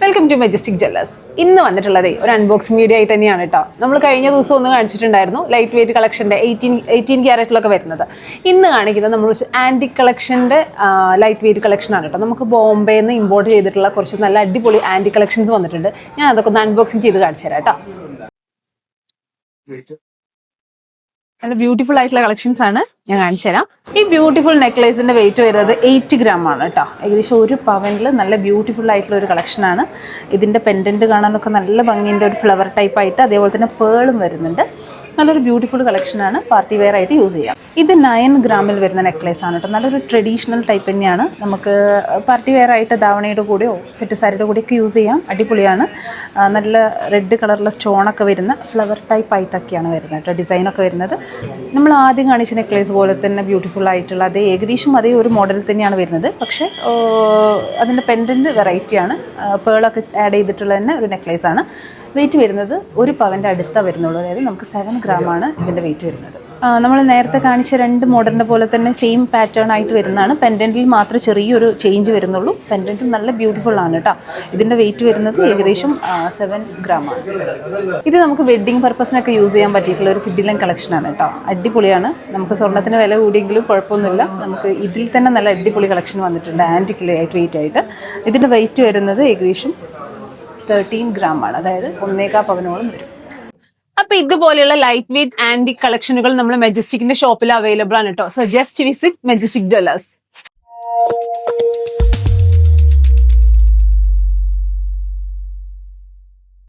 Welcome to majestic Jewellers. ഇന്ന് വന്നിട്ടുള്ളത് ഒരു അൺബോക്സിംഗ് വീഡിയോ ആയിട്ട് തന്നെയാണ് കേട്ടോ. നമ്മൾ കഴിഞ്ഞ ദിവസം ഒന്ന് കാണിച്ചിട്ടുണ്ടായിരുന്നു ലൈറ്റ് വെയിറ്റ് കളക്ഷൻ്റെ 18 ക്യാരറ്റിലൊക്കെ വരുന്നത്. ഇന്ന് കാണിക്കുന്നത് നമ്മൾ ആൻറ്റിക് കളക്ഷൻ്റെ ലൈറ്റ് വെയിറ്റ് കളക്ഷനാണ് കേട്ടോ. നമുക്ക് ബോംബെയിൽ നിന്ന് ഇമ്പോർട്ട് ചെയ്തിട്ടുള്ള കുറച്ച് നല്ല അടിപൊളി ആൻറ്റിക് കളക്ഷൻസ് വന്നിട്ടുണ്ട്. ഞാൻ അതൊക്കെ ഒന്ന് അൺബോക്സിംഗ് ചെയ്ത് കാണിച്ചു തരാം കേട്ടോ. നല്ല ബ്യൂട്ടിഫുൾ ആയിട്ടുള്ള കളക്ഷൻസ് ആണ് ഞാൻ കാണിച്ചു തരാം. ഈ ബ്യൂട്ടിഫുൾ നെക്ലേസിന്റെ വെയിറ്റ് വരുന്നത് 8 ഗ്രാം ആണ് കേട്ടോ. ഏകദേശം 1 പവനിൽ നല്ല ബ്യൂട്ടിഫുൾ ആയിട്ടുള്ള ഒരു കളക്ഷനാണ്. ഇതിന്റെ പെൻഡന്റ് കാണാനൊക്കെ നല്ല ഭംഗിയുണ്ട്, ഒരു ഫ്ലവർ ടൈപ്പ് ആയിട്ട്. അതേപോലെ തന്നെ പേളും വരുന്നുണ്ട്. നല്ലൊരു ബ്യൂട്ടിഫുൾ കളക്ഷനാണ്, പാർട്ടി വെയർ ആയിട്ട് യൂസ് ചെയ്യാം. ഇത് 9 ഗ്രാമിൽ വരുന്ന നെക്ലേസ് ആണ് കേട്ടോ. നല്ലൊരു ട്രഡീഷണൽ ടൈപ്പ് തന്നെയാണ്. നമുക്ക് പാർട്ടി വെയർ ആയിട്ട് ധാവണയുടെ കൂടെയോ സെറ്റ് സാരിയുടെ കൂടെയൊക്കെ യൂസ് ചെയ്യാം. അടിപൊളിയാണ്. നല്ല റെഡ് കളറിലെ സ്റ്റോണൊക്കെ വരുന്ന ഫ്ലവർ ടൈപ്പ് ആയിട്ടൊക്കെയാണ് വരുന്നത് കേട്ടോ ഡിസൈനൊക്കെ വരുന്നത്. നമ്മൾ ആദ്യം കാണിച്ച നെക്ലേസ് പോലെ തന്നെ ബ്യൂട്ടിഫുൾ ആയിട്ടുള്ള ഏകദേശം അതേ ഒരു മോഡൽ തന്നെയാണ് വരുന്നത്. പക്ഷേ അതിൻ്റെ പെൻഡൻറ്റ് വെറൈറ്റിയാണ്. പേളൊക്കെ ആഡ് ചെയ്തിട്ടുള്ള തന്നെ ഒരു നെക്ലേസ് ആണ്. വെയിറ്റ് വരുന്നത് 1 പവൻ്റെ അടുത്താണ് വരുന്നുള്ളൂ. അതായത് നമുക്ക് 7 ഗ്രാമാണ് ഇതിൻ്റെ വെയിറ്റ് വരുന്നത്. നമ്മൾ നേരത്തെ കാണിച്ച 2 മോഡലിൻ്റെ പോലെ തന്നെ സെയിം പാറ്റേൺ ആയിട്ട് വരുന്നതാണ്. പെൻഡൻറ്റിൽ മാത്രമേ ചെറിയൊരു ചേഞ്ച് വരുന്നുള്ളൂ. പെൻഡൻറ്റും നല്ല ബ്യൂട്ടിഫുൾ ആണ് കേട്ടോ. ഇതിൻ്റെ വെയിറ്റ് വരുന്നത് ഏകദേശം 7 ഗ്രാമാണ്. ഇത് നമുക്ക് വെഡ്ഡിങ് പർപ്പസിനൊക്കെ യൂസ് ചെയ്യാൻ പറ്റിയിട്ടുള്ള ഒരു കിഡിലൻ കളക്ഷനാണ് കേട്ടോ. അടിപൊളിയാണ്. നമുക്ക് സ്വർണ്ണത്തിന് വില കൂടിയെങ്കിലും കുഴപ്പമൊന്നുമില്ല. നമുക്ക് ഇതിൽ തന്നെ നല്ല അടിപൊളി കളക്ഷൻ വന്നിട്ടുണ്ട് ആൻറ്റിക് ലൈറ്റ് വെയിറ്റ് ആയിട്ട്. ഇതിൻ്റെ വെയിറ്റ് വരുന്നത് ഏകദേശം 13 ഗ്രാം ആണ്. അതായത് 1.25 പവനോളം വരും. അപ്പൊ ഇതുപോലെയുള്ള ലൈറ്റ് വെയിറ്റ് ആന്റിക് കളക്ഷനുകൾ നമ്മൾ മെജസ്റ്റിക്കിന്റെ ഷോപ്പിൽ അവൈലബിൾ ആണ് കേട്ടോ. So just visit majestic Jewellers.